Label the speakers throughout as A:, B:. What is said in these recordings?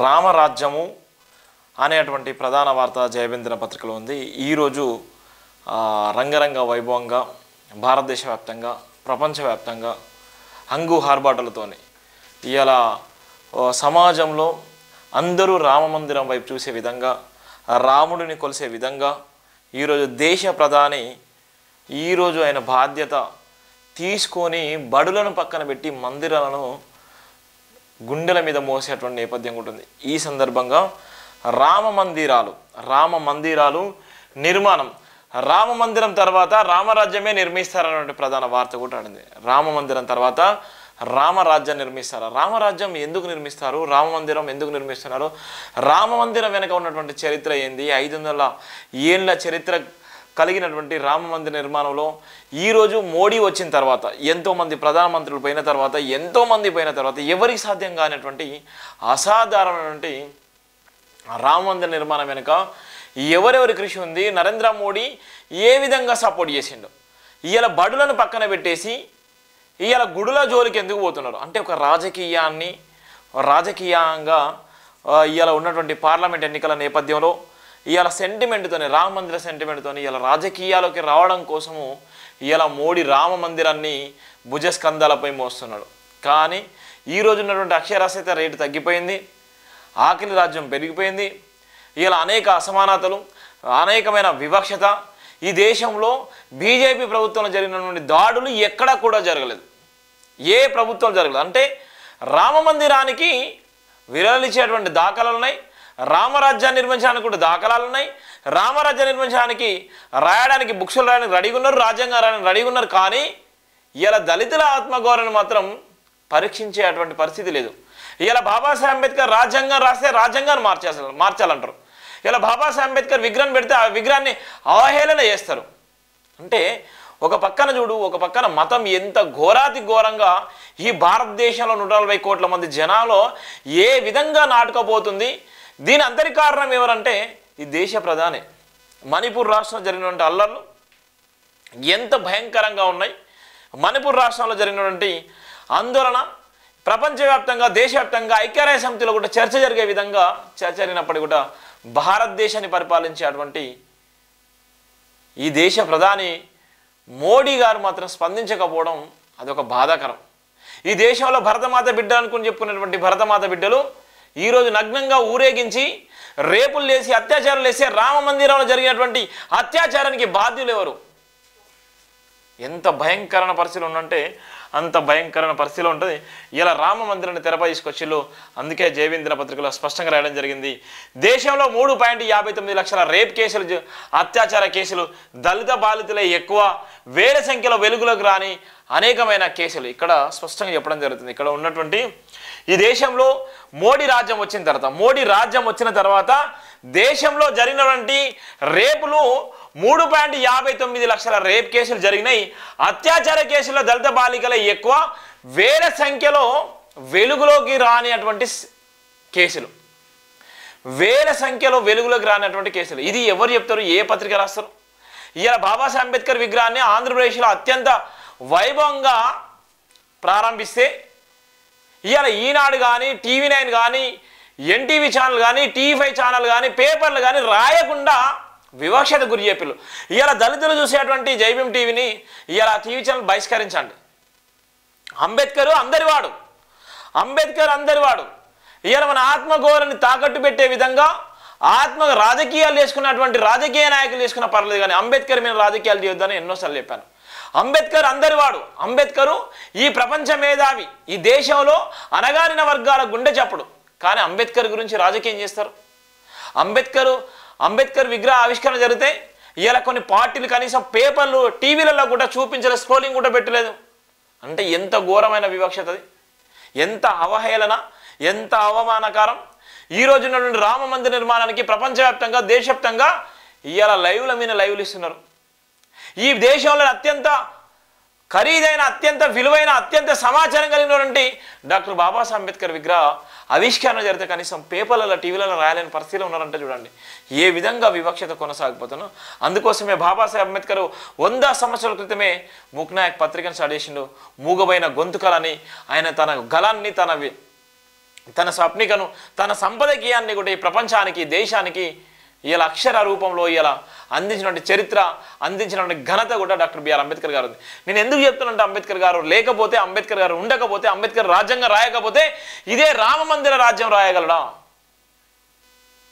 A: రామరాజ్యము అనేటువంటి ప్రధాన వార్త జయబేంద్ర పత్రికలో ఉంది. ఈరోజు రంగరంగ వైభవంగా భారతదేశ వ్యాప్తంగా ప్రపంచవ్యాప్తంగా హంగు హార్బాటలతోని ఇలా సమాజంలో అందరూ రామమందిరం వైపు చూసే విధంగా రాముడిని కొలిసే విధంగా ఈరోజు దేశ ప్రధాని ఈరోజు ఆయన బాధ్యత తీసుకొని బడులను పక్కన పెట్టి మందిరాలను గుండెల మీద మోసేటువంటి నేపథ్యం ఉంటుంది. ఈ సందర్భంగా రామ మందిరాలు నిర్మాణం, రామ మందిరం తర్వాత రామరాజ్యమే నిర్మిస్తారన్నటువంటి ప్రధాన వార్త కూడా ఆడింది. రామ మందిరం తర్వాత రామరాజ్యం నిర్మిస్తారు. రామరాజ్యం ఎందుకు నిర్మిస్తారు, రామ మందిరం ఎందుకు నిర్మిస్తున్నారు, రామ మందిరం వెనక ఉన్నటువంటి చరిత్ర ఏంది, 500 ఏళ్ళ చరిత్ర కలిగినటువంటి రామ మందిర నిర్మాణంలో ఈరోజు మోడీ వచ్చిన తర్వాత ఎంతోమంది ప్రధానమంత్రులు పోయిన తర్వాత ఎంతోమంది పోయిన తర్వాత ఎవరికి సాధ్యం కానటువంటి అసాధారణమైనటువంటి రామ మందిర నిర్మాణం వెనుక ఎవరెవరి కృషి ఉంది, నరేంద్ర మోడీ ఏ విధంగా సపోర్ట్ చేసిండు, ఇవాళ బడులను పక్కన పెట్టేసి ఇవాళ గుడుల జోలికి ఎందుకు పోతున్నారు అంటే ఒక రాజకీయంగా ఇవాళ ఉన్నటువంటి పార్లమెంట్ ఎన్నికల నేపథ్యంలో ఇవాళ సెంటిమెంట్తోనే రామ మందిర సెంటిమెంట్తోని ఇవాళ రాజకీయాల్లోకి రావడం కోసము ఇవాళ మోడీ రామ మందిరాన్ని భుజస్కంధాలపై మోస్తున్నాడు. కానీ ఈరోజు ఉన్నటువంటి అక్షరాస్యత రేటు తగ్గిపోయింది, ఆకలి రాజ్యం పెరిగిపోయింది, ఇవాళ అనేక అసమానతలు, అనేకమైన వివక్షత, ఈ దేశంలో బీజేపీ ప్రభుత్వంలో జరిగినటువంటి దాడులు ఎక్కడా కూడా జరగలేదు, ఏ ప్రభుత్వం జరగలేదు. అంటే రామ మందిరానికి విరలిచ్చేటువంటి దాఖలాలు ఉన్నాయి, రామరాజ్యాన్ని నిర్మించడానికి కూడా దాఖలాలు ఉన్నాయి, రామరాజ్యం నిర్మించడానికి రాయడానికి బుక్స్లు రాయడానికి రెడీగా ఉన్నారు, రాజ్యాంగం రాయడానికి రెడీగా ఉన్నారు. కానీ ఇలా దళితుల ఆత్మగౌరవాన్ని మాత్రం పరీక్షించేటువంటి పరిస్థితి లేదు. ఇలా బాబాసాహెబ్ అంబేద్కర్ రాజ్యాంగం రాస్తే రాజ్యాంగాన్ని మార్చాలంటారు. ఇలా బాబాసాహెబ్ అంబేద్కర్ విగ్రహం పెడితే ఆ విగ్రహాన్ని అవహేళన చేస్తారు. అంటే ఒక పక్కన చూడు, ఒక పక్కన మతం ఎంత ఘోరాతి ఘోరంగా ఈ భారతదేశంలో 140 కోట్ల మంది జనాలో ఏ విధంగా నాటుకపోతుంది. దీని అంతరి కారణం ఎవరంటే ఈ దేశ ప్రధాని. మణిపూర్ రాష్ట్రంలో జరిగినటువంటి అల్లర్లు ఎంత భయంకరంగా ఉన్నాయి. మణిపూర్ రాష్ట్రంలో జరిగినటువంటి ఆందోళన ప్రపంచవ్యాప్తంగా దేశవ్యాప్తంగా ఐక్యరాజ్య సమితిలో కూడా చర్చ జరిగే విధంగా చర్చ జరిగినప్పటికీ కూడా భారతదేశాన్ని పరిపాలించేటువంటి ఈ దేశ ప్రధాని మోడీ గారు మాత్రం స్పందించకపోవడం అదొక బాధాకరం. ఈ దేశంలో భరతమాత బిడ్డ అనుకుని చెప్పుకున్నటువంటి భరతమాత బిడ్డలు ఈరోజు నగ్నంగా ఊరేగించి రేపులు చేసి అత్యాచారాలు చేసే రామ మందిరంలో జరిగినటువంటి అత్యాచారానికి బాధ్యులు ఎవరు? ఎంత భయంకరమైన పరిస్థితులు ఉందంటే అంత భయంకరమైన పరిస్థితిలో ఉంటుంది. ఇలా రామ మందిరాన్ని తెరపై తీసుకొచ్చిళ్ళు. అందుకే జయబేంద్ర పత్రికలో స్పష్టంగా రాయడం జరిగింది. దేశంలో 3.59 లక్షల రేప్ కేసులు, అత్యాచార కేసులు, దళిత బాధితులే ఎక్కువ, వేల సంఖ్యలో వెలుగులోకి రాని అనేకమైన కేసులు ఇక్కడ స్పష్టంగా చెప్పడం జరుగుతుంది. ఇక్కడ ఉన్నటువంటి ఈ దేశంలో మోడీ రాజ్యం వచ్చిన తర్వాత దేశంలో జరిగినటువంటి రేపులు 3.59 లక్షల రేప్ కేసులు జరిగినాయి. అత్యాచార కేసుల్లో దళిత బాలికలే ఎక్కువ, వేల సంఖ్యలో వెలుగులోకి రానిటువంటి కేసులు, ఇది ఎవరు చెప్తారు, ఏ పత్రిక రాస్తారు? ఇలా బాబాసాహెబ్ అంబేద్కర్ విగ్రహాన్ని ఆంధ్రప్రదేశ్లో అత్యంత వైభవంగా ప్రారంభిస్తే ఇవాళ ఈనాడు కానీ, TV9 కానీ, NTV ఛానల్ కానీ, TV5 ఛానల్ కానీ, పేపర్లు కానీ రాయకుండా వివక్షత గురి చెప్పిల్లు. ఇవాళ దళితులు చూసేటువంటి జైభీం టీవీని ఇవాళ TV ఛానల్ బహిష్కరించండి. అంబేద్కర్ అందరివాడు. ఇవాళ మన ఆత్మగౌరవాన్ని తాకట్టు పెట్టే విధంగా రాజకీయాలు చేసుకున్నటువంటి రాజకీయ నాయకులు చేసుకున్న పర్లేదు, కానీ అంబేద్కర్ మీద రాజకీయాలు చేయొద్దని ఎన్నోసార్లు చెప్పాను. అంబేద్కర్ అందరివాడు. అంబేద్కరు ఈ ప్రపంచ మేధావి, ఈ దేశంలో అణగారిన వర్గాల గుండె చప్పుడు. కానీ అంబేద్కర్ గురించి రాజకీయం చేస్తారు. అంబేద్కర్ విగ్రహ ఆవిష్కరణ జరిగితే ఇలా కొన్ని పార్టీలు కనీసం పేపర్లు, టీవీలలో కూడా చూపించలేదు, స్క్రోలింగ్ కూడా పెట్టలేదు. అంటే ఎంత ఘోరమైన వివక్షతది, ఎంత అవహేళన, ఎంత అవమానకరం. ఈ రోజు ఉన్నటువంటి రామ మందిర నిర్మాణానికి ప్రపంచవ్యాప్తంగా దేశవ్యాప్తంగా ఇవాళ లైవ్ల మీద లైవ్లు ఇస్తున్నారు. ఈ దేశంలో అత్యంత ఖరీదైన, అత్యంత విలువైన, అత్యంత సమాచారం కలిగినటువంటి డాక్టర్ బాబాసాహెబ్ అంబేద్కర్ విగ్రహ ఆవిష్కరణ జరిగితే కనీసం పేపర్లలో, టీవీలలో రాయలేని పరిస్థితిలో ఉన్నారంటే చూడండి ఏ విధంగా వివక్షత కొనసాగిపోతున్నా. అందుకోసమే బాబాసాహెబ్ అంబేద్కర్ 100 సంవత్సరాల క్రితమే మూక్నాయక్ పత్రికను స్టార్ట్ చేసిండు. మూగబైన గొంతుకలని ఆయన తన గలాన్ని, తన తన స్వప్నికను తన సంపదకీయాన్ని కూడా ఈ ప్రపంచానికి దేశానికి ఇలా అక్షర రూపంలో ఇలా అందించినటువంటి చరిత్ర అందించినటువంటి ఘనత కూడా డాక్టర్ బిఆర్ అంబేద్కర్ గారు ఉంది. నేను ఎందుకు చెప్తున్నానంటే అంబేద్కర్ గారు లేకపోతే, అంబేద్కర్ గారు ఉండకపోతే, అంబేద్కర్ రాజ్యాంగం రాయకపోతే ఇదే రామ మందిర రాజ్యం రాయగలడా?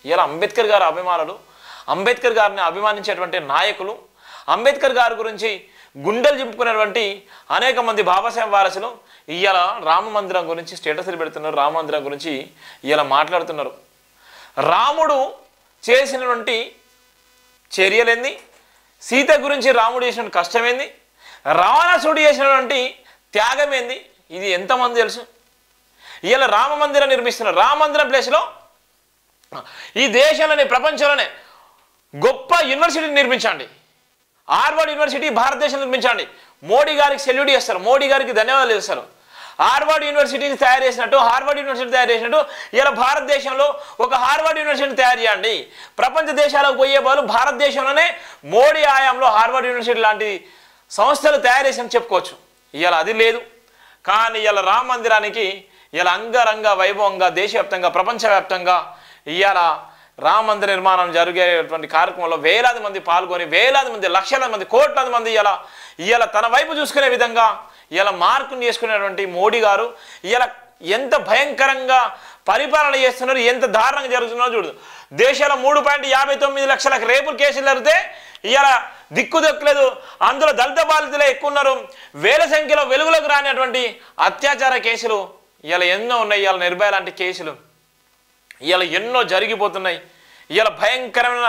A: ఇలా అంబేద్కర్ గారి అభిమానులు, అంబేద్కర్ గారిని అభిమానించేటువంటి నాయకులు, అంబేద్కర్ గారి గురించి గుండెలు చింపుకునేటువంటి అనేక మంది బాబాసాహెబ్ వారసులు ఇవాళ రామ మందిరం గురించి స్టేటస్లు పెడుతున్నారు, రామ మందిరం గురించి ఇలా మాట్లాడుతున్నారు. రాముడు చేసినటువంటి చర్యలేంది, సీత గురించి రాముడు చేసిన కష్టమేంది, రావణాసుడు చేసినటువంటి త్యాగం ఏంది, ఇది ఎంతమంది తెలుసు? ఇలా రామ మందిరం నిర్మిస్తున్నారు. రామ మందిరం ప్లేస్లో ఈ దేశంలోనే ప్రపంచంలోనే గొప్ప యూనివర్సిటీని నిర్మించండి. హార్వర్డ్ యూనివర్సిటీ భారతదేశం నిర్మించండి. మోడీ గారికి సెల్యూట్ చేస్తారు, మోడీ గారికి ధన్యవాదాలు చేస్తారు. హార్వర్డ్ యూనివర్సిటీని తయారు చేసినట్టు, హార్వర్డ్ యూనివర్సిటీ తయారు చేసినట్టు ఇలా భారతదేశంలో ఒక హార్వర్డ్ యూనివర్సిటీని తయారు చేయండి. ప్రపంచ దేశాలకు పోయే బదులు భారతదేశంలోనే మోడీ ఆయాంలో హార్వర్డ్ యూనివర్సిటీ లాంటి సంస్థలు తయారు చేసి చెప్పుకోవచ్చు. ఇవాళ అది లేదు. కానీ ఇలా రామ మందిరానికి ఇలా అంగరంగ వైభవంగా దేశవ్యాప్తంగా ప్రపంచవ్యాప్తంగా ఇవాళ రామ మందిర నిర్మాణం జరిగేటువంటి కార్యక్రమంలో వేలాది మంది పాల్గొని, వేలాది మంది, లక్షలాది మంది, కోట్లాది మంది ఇలా తన వైపు చూసుకునే విధంగా ఇలా మార్కుని చేసుకునేటువంటి మోడీ గారు ఇలా ఎంత భయంకరంగా పరిపాలన చేస్తున్నారు, ఎంత దారుణంగా జరుగుతున్నారో చూడు. దేశంలో 3.59 లక్షలకు రేపుల కేసులు జరిగితే ఇలా దిక్కుదొక్కలేదు. అందులో దళిత బాధితులే ఎక్కువ ఉన్నారు. వేల సంఖ్యలో వెలుగులోకి రానటువంటి అత్యాచార కేసులు ఇలా ఎన్నో ఉన్నాయి. ఇలా నిర్భయ లాంటి కేసులు ఇలా ఎన్నో జరిగిపోతున్నాయి. ఇలా భయంకరమైన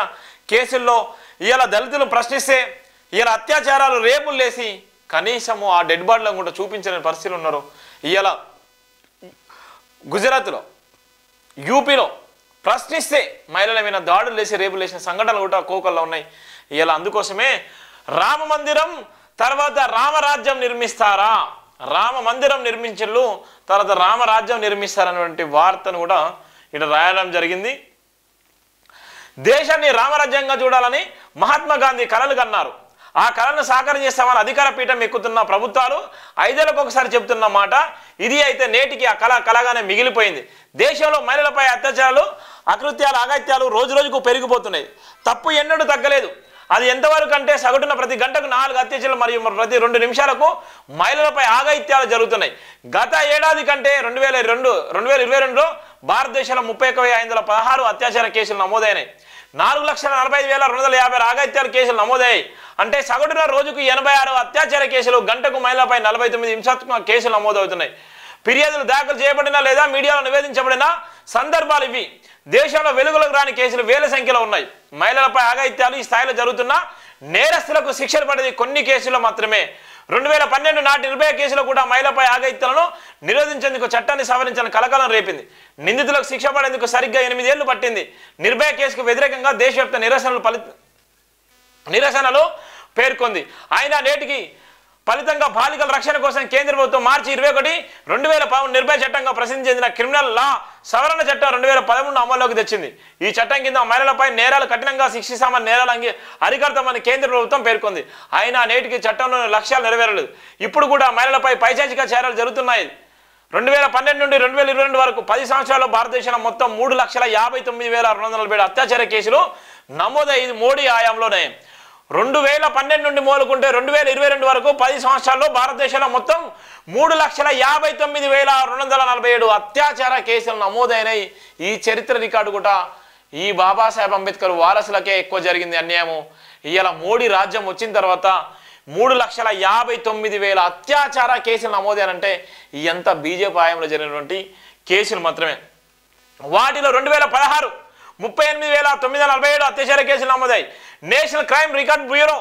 A: కేసుల్లో ఇలా దళితులు ప్రశ్నిస్తే ఇలా అత్యాచారాలు రేపులు లేసి కనీసము ఆ డెడ్ బాడీలను కూడా చూపించలేని పరిస్థితులు ఉన్నారు. ఇలా గుజరాత్లో, యూపీలో ప్రశ్నిస్తే మహిళల మీద దాడులు లేసి రేపులు లేసిన సంఘటనలు కూడా కోకల్లో ఉన్నాయి. ఇలా అందుకోసమే రామ మందిరం తర్వాత రామరాజ్యం నిర్మిస్తారా, రామ మందిరం నిర్మించళ్ళు తర్వాత రామరాజ్యం నిర్మిస్తారనేటువంటి వార్తను కూడా ఇక్కడ రాయడం జరిగింది. దేశాన్ని రామరాజ్యంగా చూడాలని మహాత్మా గాంధీ కలలు కన్నారు. ఆ కళను సాకారం చేస్తామని అధికార పీఠం ఎక్కుతున్న ప్రభుత్వాలు 5 ఏళ్లకు ఒకసారి చెబుతున్న మాట ఇది అయితే నేటికి ఆ కళగానే మిగిలిపోయింది. దేశంలో మహిళలపై అత్యాచారాలు, అకృత్యాలు, అగత్యాలు రోజు రోజుకు పెరిగిపోతున్నాయి. తప్పు ఎన్నడూ తగ్గలేదు. అది ఎంతవరకు అంటే సగటున ప్రతి గంటకు 4 అత్యాచారాలు మరియు ప్రతి 2 నిమిషాలకు మహిళలపై ఆగత్యాలు జరుగుతున్నాయి. గత ఏడాది కంటే 2022లో భారతదేశంలో 31,516 అత్యాచార కేసులు నమోదైనాయి. 4,45,250 ఆగత్యాల కేసులు నమోదయ్యాయి. అంటే సగటున రోజుకు 86 అత్యాచార కేసులు, గంటకు మహిళలపై 49 హింసాత్మక కేసులు నమోదవుతున్నాయి. ఫిర్యాదులు దాఖలు చేయబడినా లేదా మీడియాలో నివేదించబడిన సందర్భాలు ఇవి. దేశంలో వెలుగులోకి రాని కేసులు వేల సంఖ్యలో ఉన్నాయి. మహిళలపై ఆగత్యాలు ఈ స్థాయిలో జరుగుతున్నా నేరస్తులకు శిక్షలు పడేది కొన్ని కేసుల్లో మాత్రమే. 2012 నాటి నిర్భయ కేసులో కూడా మహిళపై ఆగత్యాలను నిరోధించేందుకు చట్టాన్ని సవరించాలని కలకలం రేపింది. నిందితులకు శిక్ష పడేందుకు సరిగ్గా 8 ఏళ్లు పట్టింది. నిర్భయ కేసుకు వ్యతిరేకంగా దేశవ్యాప్త నిరసనలు పేర్కొంది. అయినా నేటికి ఫలితంగా బాలికల రక్షణ కోసం కేంద్ర ప్రభుత్వం మార్చి 21, 2013 నిర్భయ చట్టంగా ప్రసిద్ధి చెందిన క్రిమినల్ లా సవరణ చట్టం 2013 అమల్లోకి తెచ్చింది. ఈ చట్టం కింద మహిళలపై నేరాలు కఠినంగా శిక్షిస్తామని, నేరాలు అరికడతామని కేంద్ర ప్రభుత్వం పేర్కొంది. అయినా నేటికి చట్టంలోని లక్ష్యాలు నెరవేరలేదు. ఇప్పుడు కూడా మహిళలపై పైశాచిక చర్యలు జరుగుతున్నాయి. 2012 నుండి 2022 వరకు 10 సంవత్సరాల్లో భారతదేశంలో మొత్తం 3,59,247 అత్యాచార కేసులు నమోదయ్యింది మోడీ హయాంలోనే. 2012 నుండి మొదలుకుంటే 2022 వరకు 10 సంవత్సరాల్లో భారతదేశంలో మొత్తం 3,59,247 అత్యాచార కేసులు నమోదైనాయి. ఈ చరిత్ర రికార్డు కూడా ఈ బాబాసాహెబ్ అంబేద్కర్ వారసులకే ఎక్కువ జరిగింది అన్యాయము. ఇవాళ మోడీ రాజ్యం వచ్చిన తర్వాత 3,59,000 అత్యాచార కేసులు నమోదైనంటే ఎంత బీజేపీ హయాంలో జరిగినటువంటి కేసులు మాత్రమే. వాటిలో 2016 38,947 అత్యాచార కేసులు నమోదాయి. National crime record bureau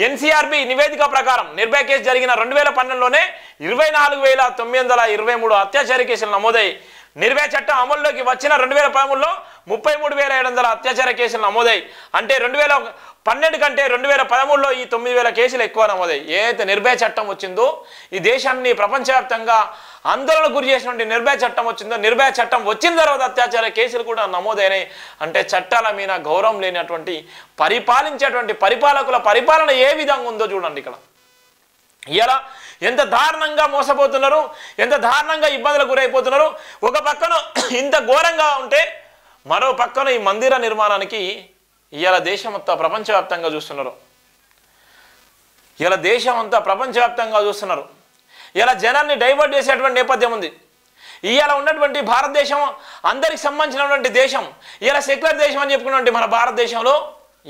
A: NCRB నివేదిక ప్రకారం నిర్భయ కేసు జరిగిన 2012లోనే 24,923 అత్యాచార కేసులు నమోదాయి. నిర్భయ చట్టం అమల్లోకి వచ్చిన 2013లో 33,700 అత్యాచార కేసులు నమోదాయి. అంటే 2012 కంటే 2013లో ఈ 9,000 కేసులు ఎక్కువ నమోదాయి. ఏదైతే నిర్భయ చట్టం వచ్చిందో, ఈ దేశాన్ని ప్రపంచవ్యాప్తంగా ఆందోళన గురి చేసినటువంటి నిర్భయ చట్టం వచ్చిందో, నిర్భయ చట్టం వచ్చిన తర్వాత అత్యాచార కేసులు కూడా నమోదైనాయి. అంటే చట్టాల మీద గౌరవం లేనటువంటి పరిపాలించేటువంటి పరిపాలకుల పరిపాలన ఏ విధంగా ఉందో చూడండి. ఇక్కడ ఇలా ఎంత దారుణంగా మోసపోతున్నారు, ఎంత దారుణంగా ఇబ్బందులకు గురైపోతున్నారు. ఒక పక్కన ఇంత ఘోరంగా ఉంటే మరో పక్కన ఈ మందిర నిర్మాణానికి ఇవాళ దేశమంతా ప్రపంచవ్యాప్తంగా చూస్తున్నారు. ఇలా దేశం అంతా ప్రపంచవ్యాప్తంగా చూస్తున్నారు. ఇలా జనాన్ని డైవర్ట్ చేసేటువంటి నేపథ్యం ఉంది. ఇవాళ ఉన్నటువంటి భారతదేశం అందరికి సంబంధించినటువంటి దేశం, ఇలా సెక్యులర్ దేశం అని చెప్పుకున్నటువంటి మన భారతదేశంలో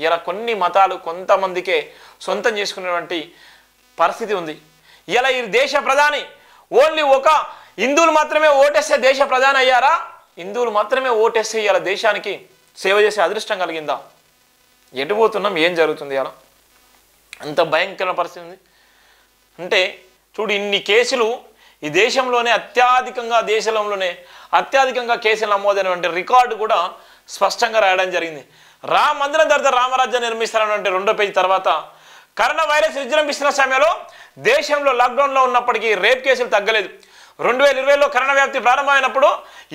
A: ఇలా కొన్ని మతాలు కొంతమందికే సొంతం చేసుకునేటువంటి పరిస్థితి ఉంది. ఇలా ఈ దేశ ప్రధాని ఓన్లీ ఒక హిందువులు మాత్రమే ఓటేస్తే దేశ ప్రధాని అయ్యారా? హిందువులు మాత్రమే ఓటేస్తే ఇలా దేశానికి సేవ చేసే అదృష్టం కలిగిందా? ఎటుపోతున్నాం, ఏం జరుగుతుంది? అలా అంత భయంకర పరిస్థితి ఉంది. అంటే చూడు, ఇన్ని కేసులు ఈ దేశంలోనే అత్యధికంగా కేసులు నమోదైనటువంటి రికార్డు కూడా స్పష్టంగా రాయడం జరిగింది. రామ మందిరం తర్వాత రామరాజ్యం నిర్మిస్తారన్నటువంటి 2వ పేజీ తర్వాత కరోనా వైరస్ విజృంభిస్తున్న సమయంలో దేశంలో లాక్డౌన్లో ఉన్నప్పటికీ రేప్ కేసులు తగ్గలేదు. 2020లో కరోనా వ్యాప్తి ప్రారంభమైనప్పుడు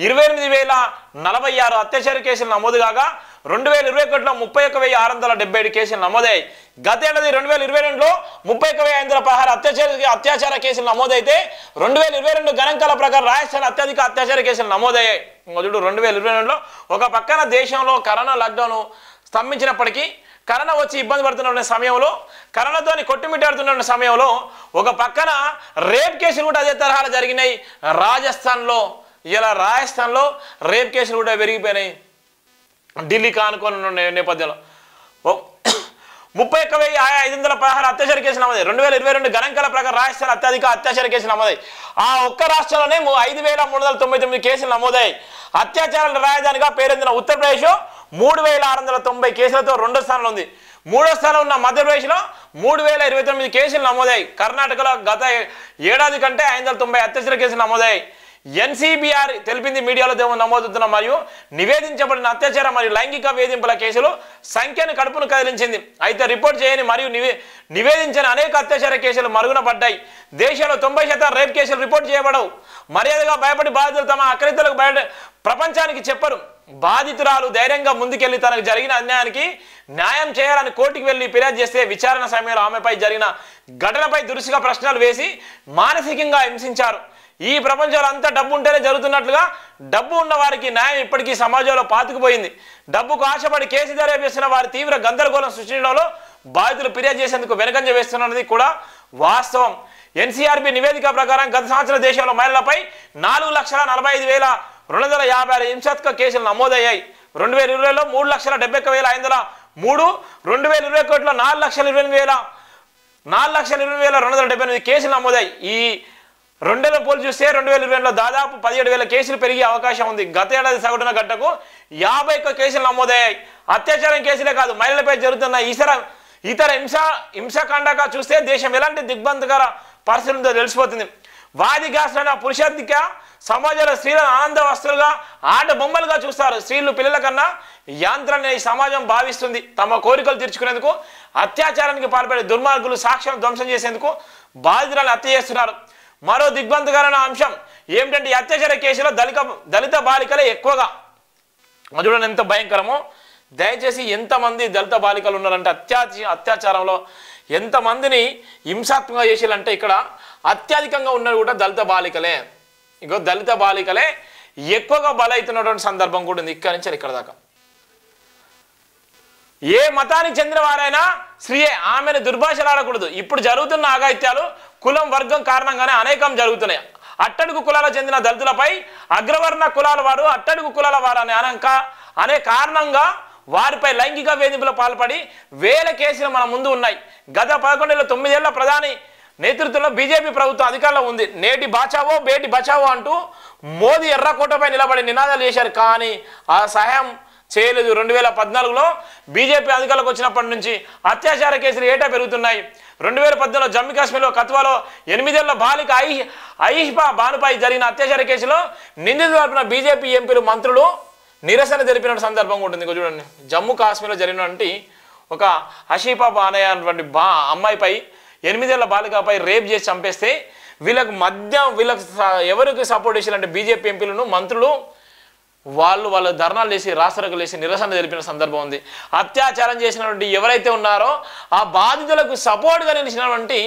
A: 28,046 అత్యాచార కేసులు నమోదు కాగా 2021లో 31,677 కేసులు నమోదయ్యాయి. గతేడాది 2022లో 31,516 అత్యాచార కేసులు నమోదైతే 2022 గణాంకాల ప్రకారం రాజస్థాన్ అత్యధిక అత్యాచార కేసులు నమోదయ్యాయి. మొదలు 2022లో ఒక పక్కన దేశంలో కరోనా లాక్డౌన్ స్తంభించినప్పటికీ, కరోనా వచ్చి ఇబ్బంది పడుతున్న సమయంలో, కరోనాతోని కొట్టుమిట్టాడుతున్న సమయంలో ఒక పక్కన రేప్ కేసులు కూడా అదే తరహాలో జరిగినాయి. రాజస్థాన్లో రేప్ కేసులు కూడా పెరిగిపోయినాయి. ఢిల్లీ కానుకొని నేపథ్యంలో 31,516 అత్యాచార కేసులు నమోదాయి. 2022 గణాంకాల ప్రకారం రాజస్థాన్ అత్యధిక అత్యాచార కేసులు నమోదాయి. ఆ ఒక్క రాష్ట్రంలోనే 5,399 కేసులు నమోదయ్యాయి. అత్యాచారాల రాజధానిగా పేరొందిన ఉత్తరప్రదేశ్ 3,690 కేసులతో 2వ స్థానంలో ఉంది. 3వ స్థానంలో ఉన్న మధ్యప్రదేశ్లో 3,029 కేసులు నమోదయ్యాయి. కర్ణాటకలో గత ఏడాది కంటే 590 అత్యాచార కేసులు నమోదయ్యాయి. ఎన్సీబీఆర్ తెలిపింది, మీడియాలో నమోదవుతున్న మరియు నివేదించబడిన అత్యాచార మరియు లైంగిక వేధింపుల కేసులు సంఖ్యను కడుపును కదిలించింది. అయితే రిపోర్ట్ చేయని మరియు నివేదించిన అనేక అత్యాచార కేసులు మరుగున పడ్డాయి. దేశంలో 90% రేప్ కేసులు రిపోర్ట్ చేయబడవు. మర్యాదగా భయపడి బాధితులు తమ అక్రతలకు ప్రపంచానికి చెప్పరు. బాధితురాలు ధైర్యంగా ముందుకెళ్లి తనకు జరిగిన అన్యాయానికి న్యాయం చేయాలని కోర్టుకు వెళ్లి ఫిర్యాదు చేస్తే విచారణ సమయంలో ఆమెపై జరిగిన ఘటనపై దురుసుగా ప్రశ్నలు వేసి మానసికంగా హింసించారు. ఈ ప్రపంచంలో అంతా డబ్బు ఉంటేనే జరుగుతున్నట్లుగా డబ్బు ఉన్న వారికి న్యాయం ఇప్పటికీ సమాజంలో పాతుకుపోయింది. డబ్బుకు ఆశపడి కేసు దర్యాప్తు వారి తీవ్ర గందరగోళం సృష్టించడంలో బాధితులు ఫిర్యాదు చేసేందుకు వెనుకంజ వేస్తున్నది కూడా వాస్తవం. ఎన్సీఆర్బీ నివేదిక ప్రకారం గత సంవత్సరం దేశంలో మహిళలపై 4,45,256 హింసాత్మక కేసులు నమోదయ్యాయి. 2020లో 3,71,503, 2021లో 4,28,278 కేసులు నమోదయ్యాయి. ఈ 2 పోల్చి చూస్తే 2020లో దాదాపు 17,000 కేసులు పెరిగే అవకాశం ఉంది. గత ఏడాది సగటున గంటకు 51 కేసులు నమోదయ్యాయి. అత్యాచారం కేసులే కాదు, మహిళలపై జరుగుతున్న ఇతర హింసాకాండగా చూస్తే దేశం ఎలాంటి దిగ్బంధకర పరిస్థితులతో తెలిసిపోతుంది. వాది గాసిన పురుషాధిక సమాజంలో స్త్రీలను ఆనంద వస్తువులుగా, ఆట బొమ్మలుగా చూస్తారు. స్త్రీలు పిల్లల కన్నా యాంత్రాన్ని ఈ సమాజం భావిస్తుంది. తమ కోరికలు తీర్చుకునేందుకు అత్యాచారానికి పాల్పడే దుర్మార్గులు సాక్ష్యాలను ధ్వంసం చేసేందుకు బాధితులను హత్య చేస్తున్నారు. మరో దిగ్బంధకరమైన అంశం ఏమిటంటే ఈ అత్యాచార కేసులో దళిత బాలికలే ఎక్కువగా. చూడండి ఎంత భయంకరమో. దయచేసి ఎంతమంది దళిత బాలికలు ఉన్నారంటే అత్యాచారంలో ఎంతమందిని హింసాత్మకంగా చేసేయాలంటే ఇక్కడ అత్యధికంగా ఉన్నది కూడా దళిత బాలికలే. ఇగో దళిత బాలికలే ఎక్కువగా బలవుతున్నటువంటి సందర్భం కూడా ఉంది. ఇక్కడి నుంచి ఇక్కడ దాకా ఏ మతానికి చెందిన వారైనా స్త్రీయే, ఆమెను దుర్భాషలాడకూడదు. ఇప్పుడు జరుగుతున్న ఆగాయిత్యాలు కులం వర్గం కారణంగానే అనేకం జరుగుతున్నాయి. అట్టడుగు కులాలకు చెందిన దళితులపై అగ్రవర్ణ కులాల వారు అట్టడుగు కులాల వారు అనే కారణంగా వారిపై లైంగిక వేధింపులు పాల్పడి వేల కేసులు మన ముందు ఉన్నాయి. గత 11 9 ఏళ్ల ప్రధాని నేతృత్వంలో బీజేపీ ప్రభుత్వం అధికారంలో ఉంది. నేటి బాచావో బేటి బచావో అంటూ మోదీ ఎర్రకోటపై నిలబడి నినాదాలు చేశారు. కానీ ఆ సహాయం చేయలేదు. 2014లో బీజేపీ అధికారంలోకి వచ్చినప్పటి నుంచి అత్యాచార కేసులు ఏటా పెరుగుతున్నాయి. 2018లో జమ్మూ కాశ్మీర్లో కత్వాలో 8 ఏళ్ల బాలిక ఐహిపా బానుపై జరిగిన అత్యాచార కేసులో నిందితులు తరపున బీజేపీ ఎంపీలు మంత్రులు నిరసన తెలిపిన సందర్భం ఉంటుంది. చూడండి, జమ్మూ కాశ్మీర్లో జరిగినటువంటి ఒక హషీఫా అనేటువంటి అమ్మాయిపై 8 ఏళ్ల బాలికపై రేప్ చేసి చంపేస్తే వీళ్ళకు ఎవరికి సపోర్ట్ చేయాలంటే బీజేపీ ఎంపీలను మంత్రులు వాళ్ళ ధర్నాలు చేసి రాసరకులు వేసి నిరసన తెలిపిన సందర్భం ఉంది. అత్యాచారం చేసినటువంటి ఎవరైతే ఉన్నారో ఆ బాధితులకు సపోర్ట్గా నిలిచినటువంటి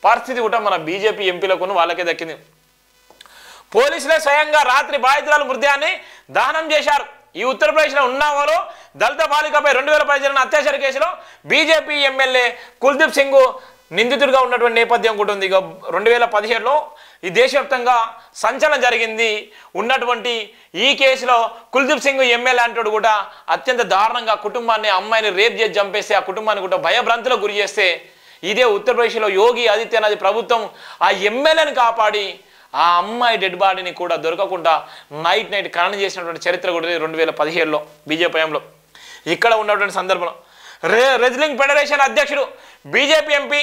A: పరిస్థితి కూడా మన బీజేపీ ఎంపీలకు వాళ్ళకే దక్కింది. పోలీసులే స్వయంగా రాత్రి బాధితురాలు మృతదేహాన్ని దహనం చేశారు. ఈ ఉత్తరప్రదేశ్లో ఉన్నావాలో దళిత బాలికపై 2010 జరిగిన అత్యాచార కేసులో బీజేపీ ఎమ్మెల్యే కుల్దీప్ సింగ్ నిందితుడిగా ఉన్నటువంటి నేపథ్యం కూడా ఉంది. ఇక 2017లో ఈ దేశవ్యాప్తంగా సంచలనం జరిగింది. ఉన్నటువంటి ఈ కేసులో కుల్దీప్ సింగ్ ఎమ్మెల్యే అంటాడు కూడా అత్యంత దారుణంగా కుటుంబాన్ని అమ్మాయిని రేప్ చేసి చంపేస్తే ఆ కుటుంబాన్ని కూడా భయభ్రాంతులకు గురి చేస్తే ఇదే ఉత్తరప్రదేశ్లో యోగి ఆదిత్యనాథ్ ప్రభుత్వం ఆ ఎమ్మెల్యేని కాపాడి ఆ అమ్మాయి డెడ్ బాడీని కూడా దొరకకుండా నైట్ ఖననం చేసినటువంటి చరిత్ర కూడా 2017లో బీజేపీ హయాంలో. ఇక్కడ ఉన్నటువంటి సందర్భంలో రెజ్లింగ్ ఫెడరేషన్ అధ్యక్షుడు బీజేపీ ఎంపీ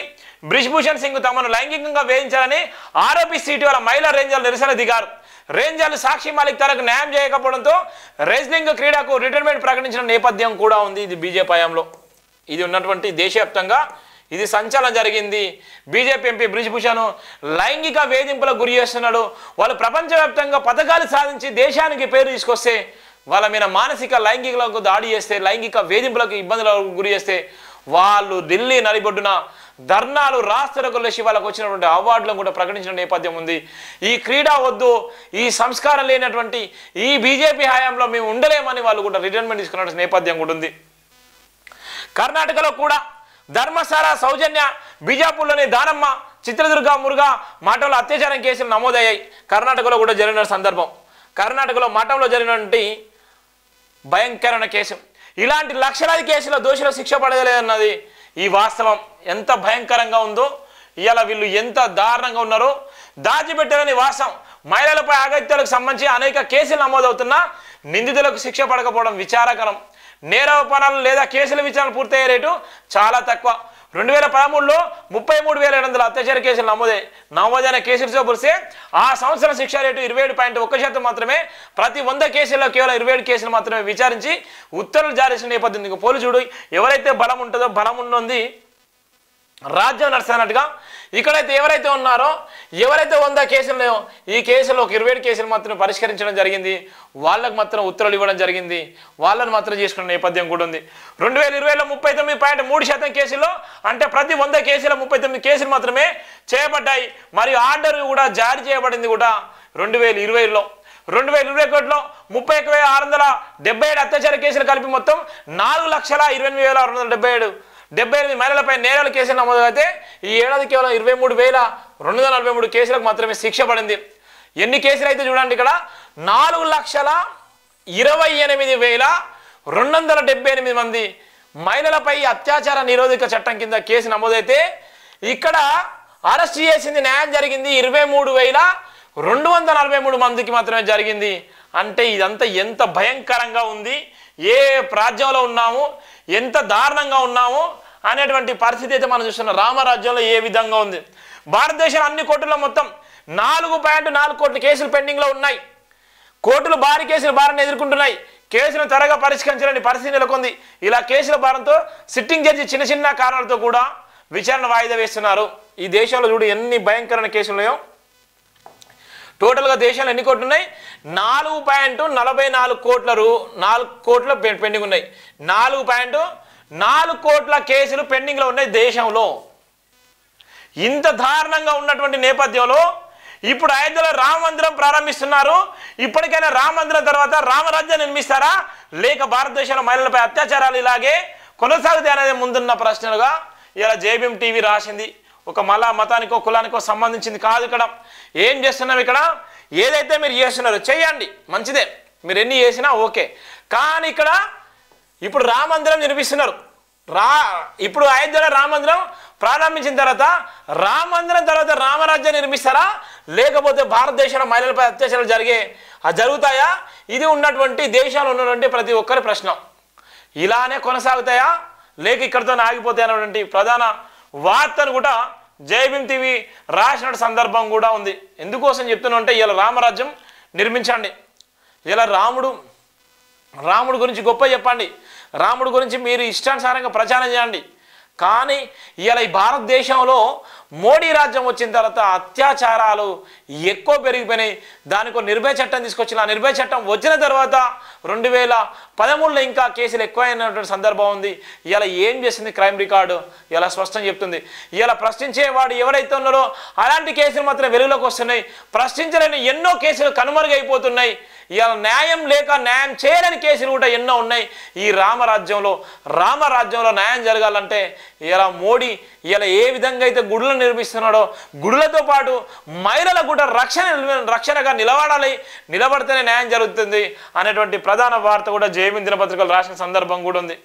A: బ్రిజ్భూషణ్ సింగ్ తమను లైంగికంగా వేధించాలని ఆరోపిస్తూ ఇటీవల మహిళా రేంజర్లు నిరసన దిగారు. రేంజర్లు సాక్షి మాలిక్ తనకు న్యాయం చేయకపోవడంతో రెజ్లింగ్ క్రీడకు రిటైర్మెంట్ ప్రకటించిన నేపథ్యం కూడా ఉంది. ఇది బీజేపీ హయాంలో ఇది ఉన్నటువంటి దేశవ్యాప్తంగా ఇది సంచలనం జరిగింది. బీజేపీ ఎంపీ బ్రిజ్భూషణ్ లైంగిక వేధింపులకు గురి చేస్తున్నాడు. వాళ్ళు ప్రపంచవ్యాప్తంగా పథకాలు సాధించి దేశానికి పేరు తీసుకొస్తే వాళ్ళ మీద మానసిక లైంగికలకు దాడి చేస్తే లైంగిక వేధింపులకు ఇబ్బందులకు గురి చేస్తే వాళ్ళు ఢిల్లీ నడిబొడ్డున ధర్నాలు రాస్తరకుల శివాలకు వచ్చినటువంటి అవార్డులను కూడా ప్రకటించిన నేపథ్యం ఉంది. ఈ క్రీడా వద్దు, ఈ సంస్కారం లేనటువంటి ఈ బీజేపీ హయాంలో మేము ఉండలేమని వాళ్ళు కూడా రిటైర్మెంట్ తీసుకున్న నేపథ్యం కూడా ఉంది. కర్ణాటకలో కూడా ధర్మశాల సౌజన్య, బీజాపూర్లోని దానమ్మ, చిత్రదుర్గ మురుగా మఠంలో అత్యాచారం కేసులు నమోదయ్యాయి. కర్ణాటకలో కూడా జరిగిన సందర్భం. కర్ణాటకలో మఠంలో జరిగినటువంటి భయంకరమైన కేసు. ఇలాంటి లక్షలాది కేసుల దోషుల శిక్ష పడలేదన్నది ఈ వాస్తవం. ఎంత భయంకరంగా ఉందో ఇవాళ వీళ్ళు ఎంత దారుణంగా ఉన్నారో దాచిపెట్టారని వాస్తవం. మహిళలపై అగత్యాలకు సంబంధించి అనేక కేసులు నమోదవుతున్నా నిందితులకు శిక్ష పడకపోవడం విచారకరం. నేరారోపణలు లేదా కేసుల విచారణ పూర్తయ్యే రేటు చాలా తక్కువ. 2013లో 33,700 అత్యాచార కేసులు నమోదైన కేసులతో పోలిస్తే ఆ సంవత్సరం శిక్ష రేటు 27.1% మాత్రమే. ప్రతి 100 కేసుల్లో కేవలం 27 కేసులు మాత్రమే విచారించి ఉత్తర్వులు జారీ చేసిన నేపథ్యం. పోలీసుడు ఎవరైతే బలం ఉంటుందో బలం ఉన్నది రాజ్యం నడుస్తున్నట్టుగా ఇక్కడైతే ఎవరైతే ఉన్నారో ఎవరైతే 100 కేసులు లేవో ఈ కేసులో ఒక 27 కేసులు మాత్రం పరిష్కరించడం జరిగింది. వాళ్ళకు మాత్రం ఉత్తర్వులు ఇవ్వడం జరిగింది. వాళ్ళని మాత్రం చేసుకున్న నేపథ్యం కూడా ఉంది. 2020లో 39.3% కేసుల్లో అంటే ప్రతి 100 కేసుల 39 కేసులు మాత్రమే చేయబడ్డాయి. మరియు ఆర్డర్ కూడా జారీ చేయబడింది కూడా 2020లో. 2021లో 31,677 అత్యాచార కేసులు కలిపి మొత్తం 4,28,678 మహిళలపై నేరాల కేసులు నమోదైతే ఈ ఏడాది కేవలం 23,243 కేసులకు మాత్రమే శిక్ష పడింది. ఎన్ని కేసులు అయితే చూడండి ఇక్కడ 4,28,278 మంది మహిళలపై అత్యాచార నిరోధక చట్టం కింద కేసు నమోదైతే ఇక్కడ అరెస్ట్ చేసింది న్యాయం జరిగింది 23,243 మందికి మాత్రమే జరిగింది. అంటే ఇదంతా ఎంత భయంకరంగా ఉంది, ఏ రాజ్యంలో ఉన్నాము, ఎంత దారుణంగా ఉన్నాము అనేటువంటి పరిస్థితి అయితే మనం చూస్తున్నాం. రామరాజ్యంలో ఏ విధంగా ఉంది. భారతదేశం అన్ని కోర్టుల్లో మొత్తం 4.4 కోట్ల కేసులు పెండింగ్లో ఉన్నాయి. కోర్టులు భారీ కేసులు భారాన్ని ఎదుర్కొంటున్నాయి. కేసులను త్వరగా పరిష్కరించాలని పరిస్థితి నెలకొంది. ఇలా కేసుల భారంతో సిట్టింగ్ జడ్జి చిన్న చిన్న కారణాలతో కూడా విచారణ వాయిదా వేస్తున్నారు. ఈ దేశంలో చూడు ఎన్ని భయంకరమైన కేసులు ఉన్నాయో. టోటల్గా దేశంలో ఎన్ని కోట్లు ఉన్నాయి? 4.44 కోట్ల పెండింగ్ ఉన్నాయి. 4.4 కోట్ల కేసులు పెండింగ్లో ఉన్నాయి దేశంలో. ఇంత దారుణంగా ఉన్నటువంటి నేపథ్యంలో ఇప్పుడు అయోధ్యలో రామ మందిరం ప్రారంభిస్తున్నారు. ఇప్పటికైనా రామ మందిరం తర్వాత రామరాజ్యం నిర్మిస్తారా లేక భారతదేశంలో మహిళలపై అత్యాచారాలు ఇలాగే కొనసాగుతాయి అనేది ముందున్న ప్రశ్నలుగా ఇలా జేబీఎం టీవీ రాసింది. ఒక మతానికో కులానికో సంబంధించింది కాదు. ఇక్కడ ఏం చేస్తున్నాం, ఇక్కడ ఏదైతే మీరు చేస్తున్నారో చేయండి, మంచిదే, మీరు ఎన్ని చేసినా ఓకే. కానీ ఇక్కడ ఇప్పుడు రామ మందిరం నిర్మిస్తున్నారు. ఇప్పుడు అయోధ్యలో రామ మందిరం ప్రారంభించిన తర్వాత రామ మందిరం తర్వాత రామరాజ్యం నిర్మిస్తారా లేకపోతే భారతదేశంలో మహిళలపై అత్యాచారాలు జరుగుతాయా? ఇది ఉన్నటువంటి దేశాలు ఉన్నటువంటి ప్రతి ఒక్కరి ప్రశ్న. ఇలానే కొనసాగుతాయా లేక ఇక్కడితో ఆగిపోతాయి అన్నటువంటి ప్రధాన వార్తను కూడా జేబీఎం టీవీ రాసిన సందర్భం కూడా ఉంది. ఎందుకోసం చెప్తున్నా అంటే ఇలా రామరాజ్యం నిర్మించండి, ఇలా రాముడు గురించి గొప్ప చెప్పండి, రాముడు గురించి మీరు ఇష్టానుసారంగా ప్రచారం చేయండి. కానీ ఇలా ఈ భారతదేశంలో మోడీ రాజ్యం వచ్చిన తర్వాత అత్యాచారాలు ఎక్కువ పెరిగిపోయినాయి. దానికి ఒక నిర్భయ చట్టం తీసుకొచ్చిన. ఆ నిర్భయ చట్టం వచ్చిన తర్వాత 2013లో ఇంకా కేసులు ఎక్కువైనటువంటి సందర్భం ఉంది. ఇలా ఏం చేసింది క్రైమ్ రికార్డు ఇలా స్పష్టం చెప్తుంది. ఇలా ప్రశ్నించేవాడు ఎవరైతే ఉన్నారో అలాంటి కేసులు మాత్రం వెలుగులోకి వస్తున్నాయి. ప్రశ్నించలేని ఎన్నో కేసులు కనుమరుగైపోతున్నాయి. ఇలా న్యాయం లేక న్యాయం చేయలేని కేసులు కూడా ఎన్నో ఉన్నాయి. ఈ రామరాజ్యంలో న్యాయం జరగాలంటే ఇలా మోడీ ఇలా ఏ విధంగా అయితే గుడులను నిర్మిస్తున్నాడో గుడులతో పాటు మహిళలకు కూడా రక్షణగా నిలబడితేనే న్యాయం జరుగుతుంది అనేటువంటి ప్రధాన వార్త కూడా జైమిన్ దినపత్రికలు రాసిన సందర్భం కూడా ఉంది.